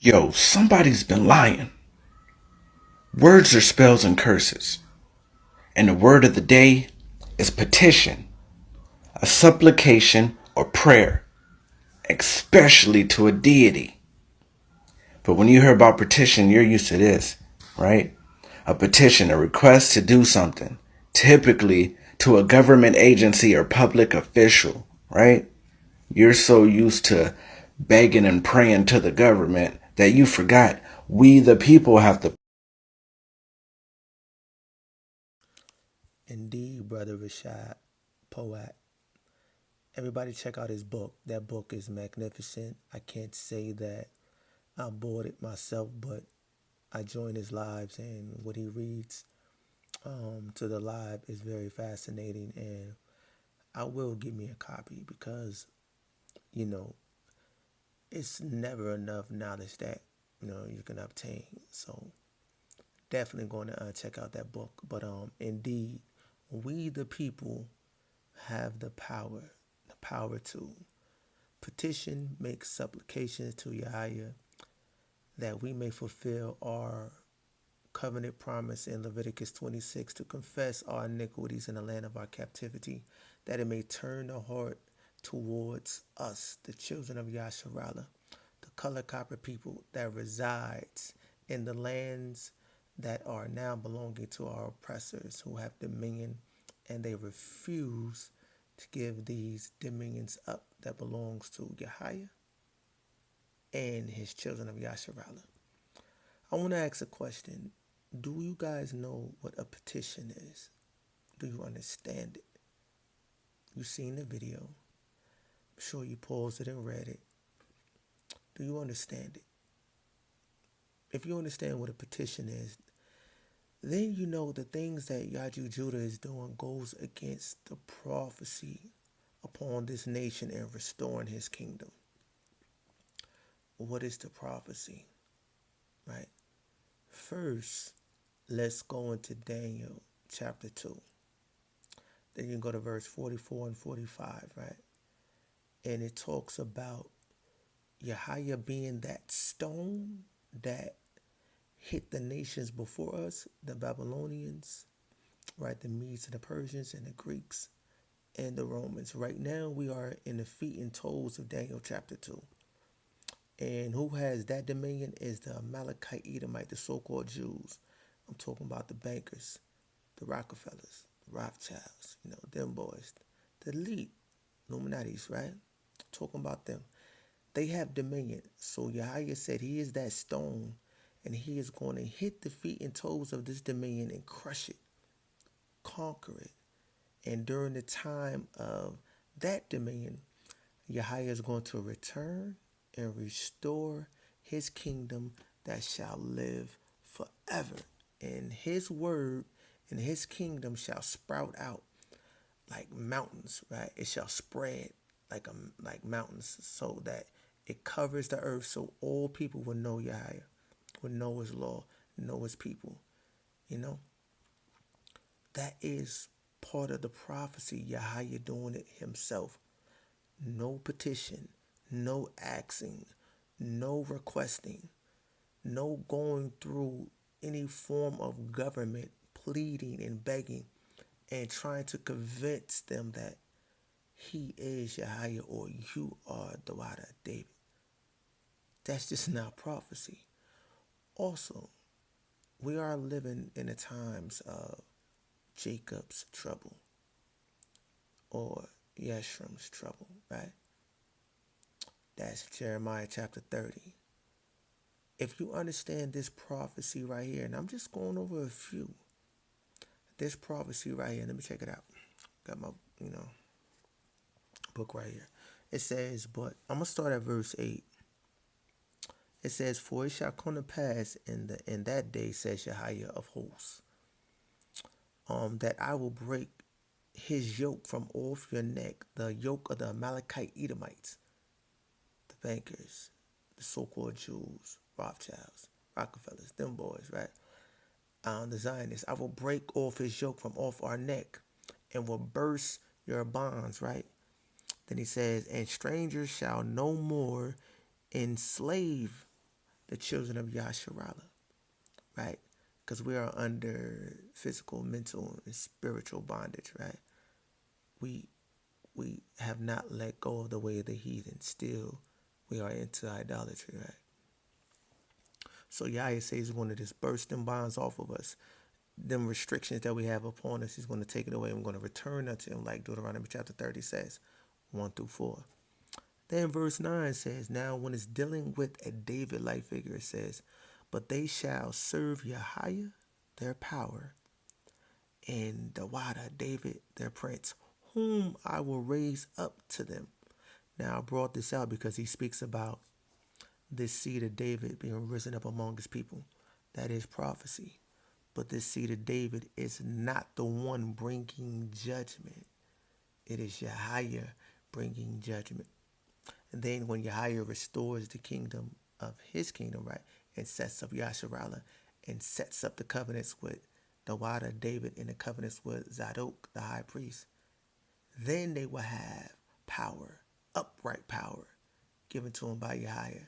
Yo, somebody's been lying. Words are spells and curses. And the word of the day is petition, a supplication or prayer, especially to a deity. But when you hear about petition, you're used to this, right? A petition, a request to do something, typically to a government agency or public official, right? You're so used to begging and praying to the government that you forgot we the people have to. Indeed, Brother Rashad, poet. Everybody check out his book. That book is magnificent. I can't say that I bought it myself, but I join his lives, and what he reads to the live is very fascinating. And I will give me a copy because, you know, it's never enough knowledge that, you can obtain. So definitely going to check out that book. But indeed, we the people have the power to petition, make supplications to Yahweh that we may fulfill our covenant promise in Leviticus 26 to confess our iniquities in the land of our captivity, that it may turn the heart towards us, the children of Yasharallah, the color copper people that resides in the lands that are now belonging to our oppressors who have dominion, and they refuse to give these dominions up that belongs to Yahweh and his children of Yasharallah. I want to ask a question. Do you guys know what a petition is? Do you understand it? You've seen the video. I'm sure you paused it and read it. Do you understand it? If you understand what a petition is, then you know the things that Yahjew Judah is doing goes against the prophecy upon this nation and restoring his kingdom. What is the prophecy? Right? First, let's go into Daniel chapter 2. Then you can go to verse 44 and 45, right? And it talks about YAHAYAH being that stone that hit the nations before us, the Babylonians, right? The Medes and the Persians and the Greeks and the Romans. Right now we are in the feet and toes of Daniel chapter 2. And who has that dominion is the Amalekite Edomite, the so-called Jews. I'm talking about the bankers, the Rockefellers, the Rothschilds, them boys, the elite, Illuminati's, right? Talking about them. They have dominion. So Yahweh said he is that stone, and he is going to hit the feet and toes of this dominion and crush it, conquer it. And during the time of that dominion, Yahweh is going to return and restore his kingdom that shall live forever. And his word and his kingdom shall sprout out like mountains, right? It shall spread like mountains, so that it covers the earth, so all people will know Yahweh, will know his law, know his people. You know, that is part of the prophecy. Yahweh doing it himself. No petition, no asking, no requesting, no going through any form of government pleading and begging and trying to convince them that he is Yahweh or you are the Wadah of David. That's just not prophecy. Also, we are living in the times of Jacob's trouble or Yeshurun's trouble, right? That's Jeremiah chapter 30. If you understand this prophecy right here, and I'm just going over a few, this prophecy right here, let me check it out. Got my, book right here. It says, but I'm going to start at verse 8. It says, for it shall come to pass in that day, says YAHJEH of hosts, that I will break his yoke from off your neck, the yoke of the Amalekite Edomites, the bankers, the so-called Jews, Rothschilds, Rockefellers, them boys, right? The Zionists. I will break off his yoke from off our neck and will burst your bonds, right? Then he says, and strangers shall no more enslave the children of Yasharala, right? Because we are under physical, mental, and spiritual bondage, right? We have not let go of the way of the heathen. Still, we are into idolatry, right? So Yahweh says he's going to just burst them bonds off of us. Them restrictions that we have upon us, he's going to take it away. I'm going to return unto him, like Deuteronomy chapter 30 says, 1 through 4. Then verse 9 says, now when it's dealing with a David-like figure, it says, but they shall serve Yahjew, their power, and Dawada, David, their prince, whom I will raise up to them. Now I brought this out because he speaks about this seed of David being risen up among his people. That is prophecy. But this seed of David is not the one bringing judgment. It is Yahjew bringing judgment. And then when Yahjew restores the kingdom of his kingdom, right, and sets up Yasharala and sets up the covenants with Dawada, David, and the covenants with Zadok, the high priest, then they will have power, upright power, given to them by Yahjew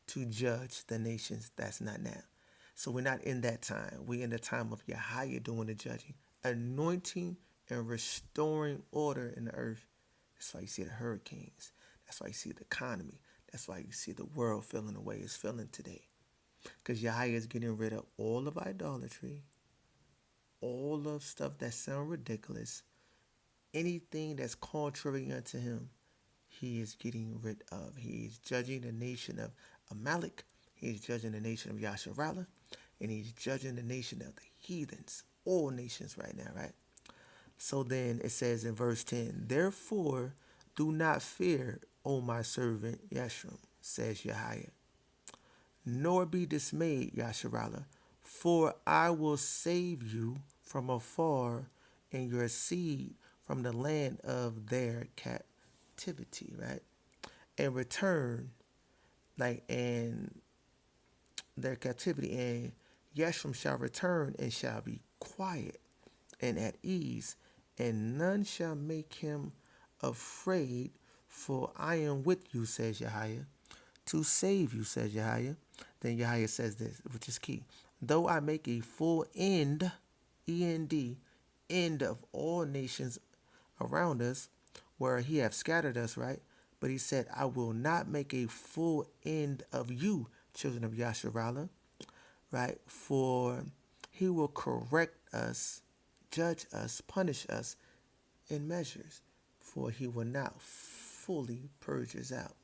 to judge the nations. That's not now. So we're not in that time. We're in the time of Yahjew doing the judging, anointing and restoring order in the earth. That's why you see the hurricanes. That's why you see the economy. That's why you see the world feeling the way it's feeling today. Because Yahjew is getting rid of all of idolatry, all of stuff that sound ridiculous, anything that's contrary unto him, he is getting rid of. He is judging the nation of Amalek. He is judging the nation of Yasharala. And he's judging the nation of the heathens. All nations right now, right? So then it says in verse 10, therefore do not fear, O my servant Yeshurun, says Yahjew, nor be dismayed, Yasharala, for I will save you from afar and your seed from the land of their captivity, right? And return, like, and their captivity, and Yeshurun shall return and shall be quiet and at ease, and none shall make him afraid, for I am with you, says Yahjew, to save you, says Yahjew. Then Yahjew says this, which is key. Though I make a full end, E-N-D, end of all nations around us, where he hath scattered us, right? But he said, I will not make a full end of you, children of Yasharala, right? For he will correct us, judge us, punish us in measures, for he will not fully purge us out.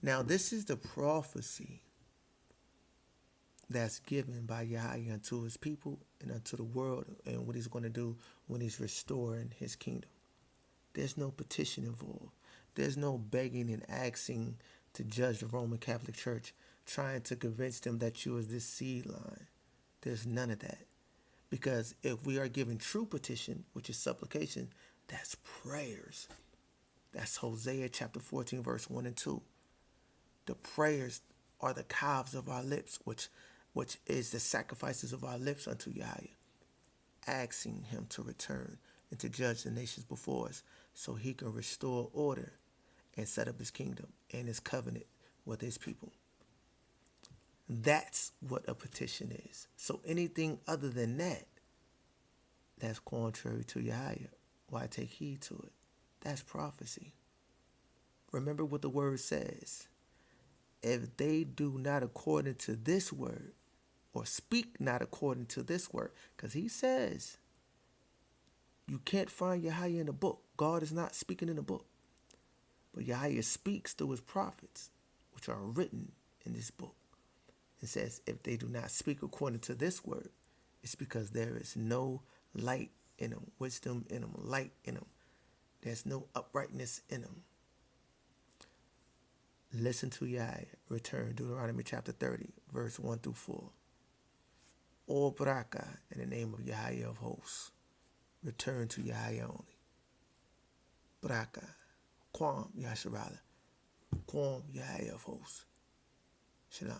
Now, this is the prophecy that's given by Yahjew unto his people and unto the world, and what he's going to do when he's restoring his kingdom. There's no petition involved. There's no begging and asking to judge the Roman Catholic Church, trying to convince them that you is this seed line. There's none of that. Because if we are given true petition, which is supplication, that's prayers. That's Hosea chapter 14, verse 1 and 2. The prayers are the calves of our lips, which is the sacrifices of our lips unto Yahjew, asking him to return and to judge the nations before us so he can restore order and set up his kingdom and his covenant with his people. That's what a petition is. So anything other than that, that's contrary to Yahjew. Why take heed to it? That's prophecy. Remember what the word says. If they do not according to this word, or speak not according to this word, because he says you can't find Yahjew in the book. God is not speaking in the book. But Yahjew speaks through his prophets, which are written in this book. It says, if they do not speak according to this word, it's because there is no light in them, wisdom in them, light in them. There's no uprightness in them. Listen to Yahjew. Return, Deuteronomy chapter 30, verse 1 through 4. All Baraka in the name of Yahjew of hosts. Return to Yahjew only. Baraka. Kwam Yasharala. Kwam Yahjew of hosts. Shalom.